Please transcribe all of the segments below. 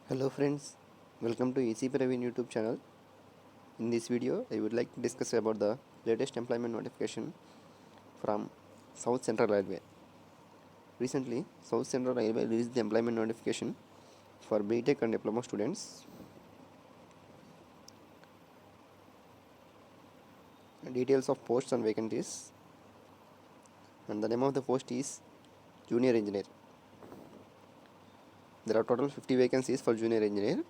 Hello friends, welcome to EC Praveen YouTube channel. In this video, I would like to discuss about the latest employment notification from South Central Railway. Recently, South Central Railway released the employment notification for BTech and diploma students. Details of posts and vacancies, and the name of the post is Junior Engineer. There are total 50 vacancies for Junior Engineer.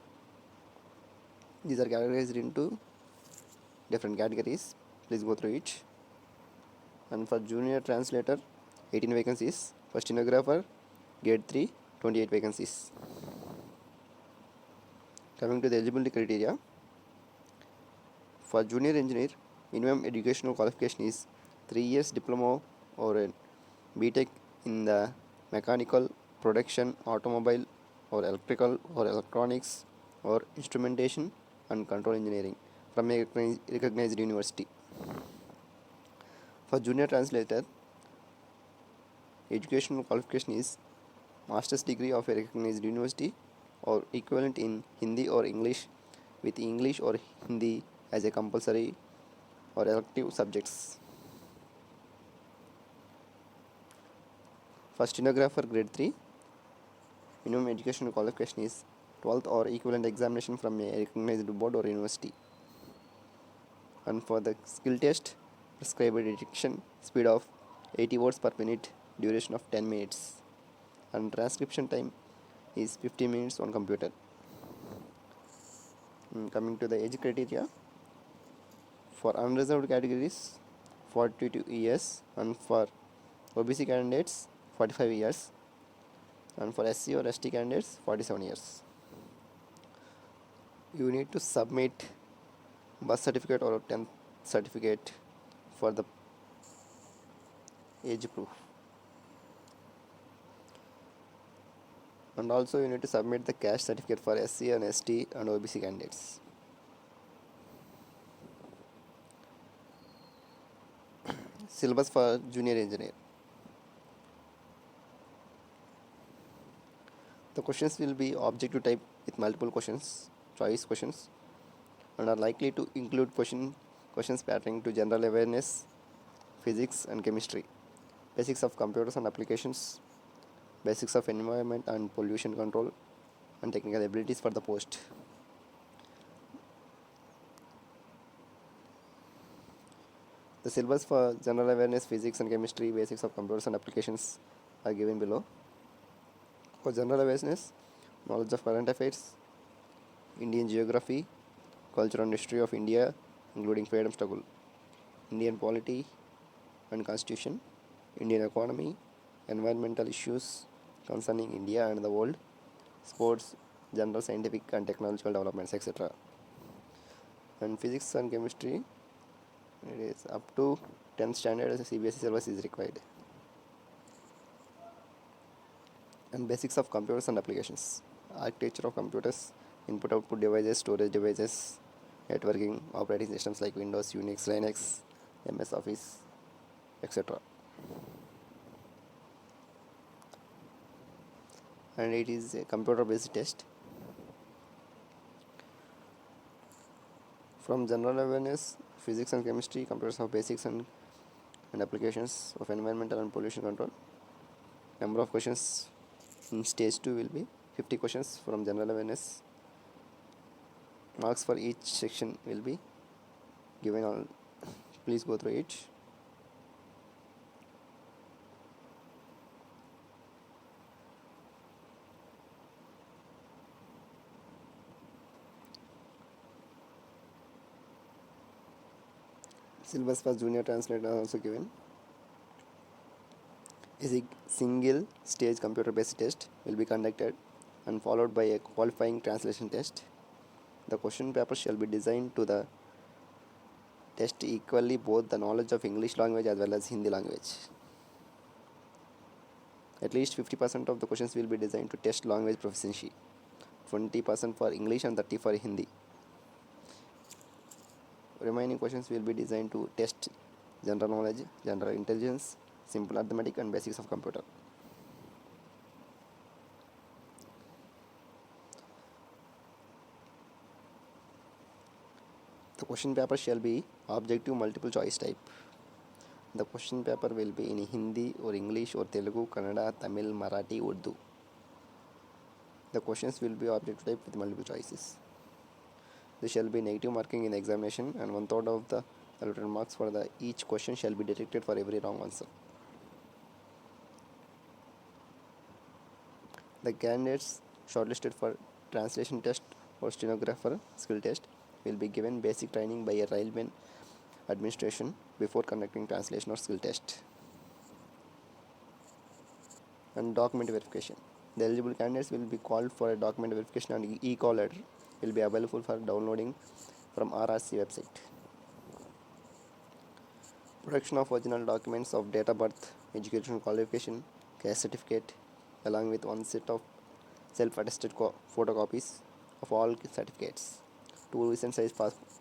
These are categorized into different categories. Please go through each. And for Junior Translator, 18 vacancies. For Stenographer, Grade 3, 28 vacancies. Coming to the eligibility criteria, for Junior Engineer, minimum educational qualification is 3 years diploma or a BTech in the mechanical, production, automobile or electrical or electronics or instrumentation and control engineering from a recognized university. For Junior Translator, educational qualification is master's degree of a recognized university or equivalent in Hindi or English with English or Hindi as a compulsory or elective subjects. For stenographer grade 3, minimum educational qualification is 12th or equivalent examination from a recognized board or university. And for the skill test, prescribed detection speed of 80 words per minute, duration of 10 minutes, and transcription time is 50 minutes on computer. Coming to the age criteria, for unreserved categories 42 years, and for OBC candidates 45 years, and for SC or ST candidates 47 years. You need to submit birth certificate or 10th certificate for the age proof, and also you need to submit the caste certificate for SC and ST and OBC candidates. Syllabus for junior engineer. The questions will be objective type with multiple questions, choice questions, and are likely to include questions pertaining to general awareness, physics and chemistry, basics of computers and applications, basics of environment and pollution control, and technical abilities for the post. The syllabus for general awareness, physics and chemistry, basics of computers and applications are given below. For general awareness, knowledge of current affairs, Indian geography, culture and history of India, including freedom struggle, Indian polity and constitution, Indian economy, environmental issues concerning India and the world, sports, general scientific and technological developments, etc. And physics and chemistry, it is up to 10th standard as a CBSE syllabus is required. And basics of computers and applications, architecture of computers, input output devices, storage devices, networking, operating systems like Windows, Unix, Linux, MS Office, etc. And it is a computer based test. From general awareness, physics and chemistry, computers have basics and applications of environmental and pollution control. Number of questions in stage 2 will be 50 questions from general awareness. Marks for each section will be given on. Please go through each. Syllabus for junior translator are also given. A single stage computer based test will be conducted and followed by a qualifying translation test. The question paper shall be designed to the test equally both the knowledge of English language as well as Hindi language. At least 50% of the questions will be designed to test language proficiency, 20% for English and 30% for Hindi. Remaining questions will be designed to test general knowledge, general intelligence, simple arithmetic and basics of computer. The question paper shall be objective multiple choice type. The question paper will be in Hindi or English or Telugu, Kannada, Tamil, Marathi, Urdu. The questions will be objective type with multiple choices. There shall be negative marking in the examination, and 1/3 of the allotted marks for each question shall be deducted for every wrong answer. The candidates shortlisted for translation test or stenographer skill test will be given basic training by a railway administration before conducting translation or skill test. And document verification. The eligible candidates will be called for a document verification, and e-call letter will be available for downloading from RRC website. Production of original documents of date of birth, educational qualification, caste certificate, along with one set of self-attested photocopies of all certificates, 2 recent size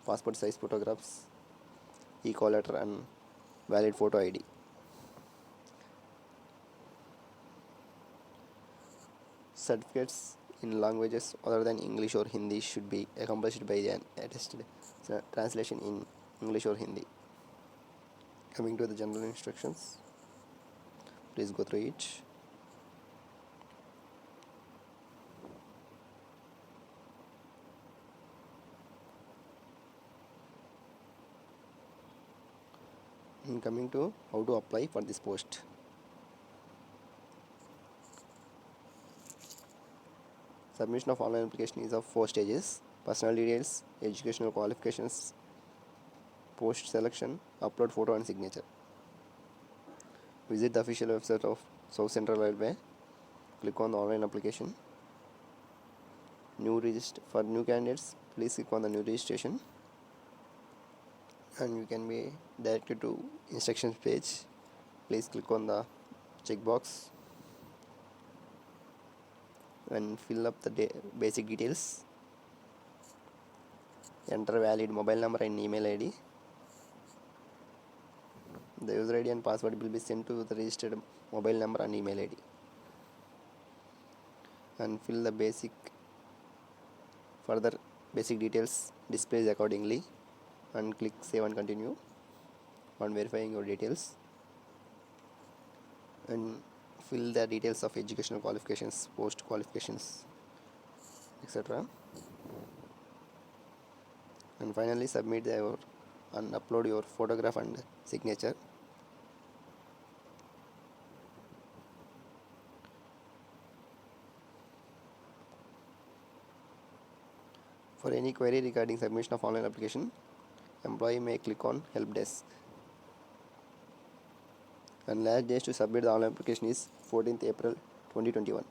passport size photographs, e-call letter, and valid photo ID. Certificates in languages other than English or Hindi should be accomplished by an attested translation in English or Hindi. Coming to the general instructions, please go through it. And coming to how to apply for this post. Submission of online application is of 4 stages: personal details, educational qualifications, post selection, upload photo and signature. Visit the official website of South Central Railway, click on the online application. For new candidates, please click on the new registration, and you can be directed to instructions page. Please click on the checkbox and fill up the basic details. Enter valid mobile number and email ID. The user ID and password will be sent to the registered mobile number and email ID. And fill the further basic details displays accordingly, and click save and continue on verifying your details. And fill the details of educational qualifications, post qualifications, etc. And finally submit and upload your photograph and signature. For any query regarding submission of online application, employee may click on help desk. And last days to submit the online application is 14th April 2021.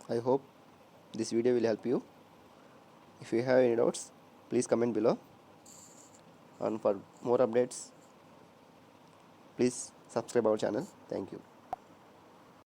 I hope this video will help you. If you have any doubts, please comment below. And for more updates, please subscribe our channel. Thank you.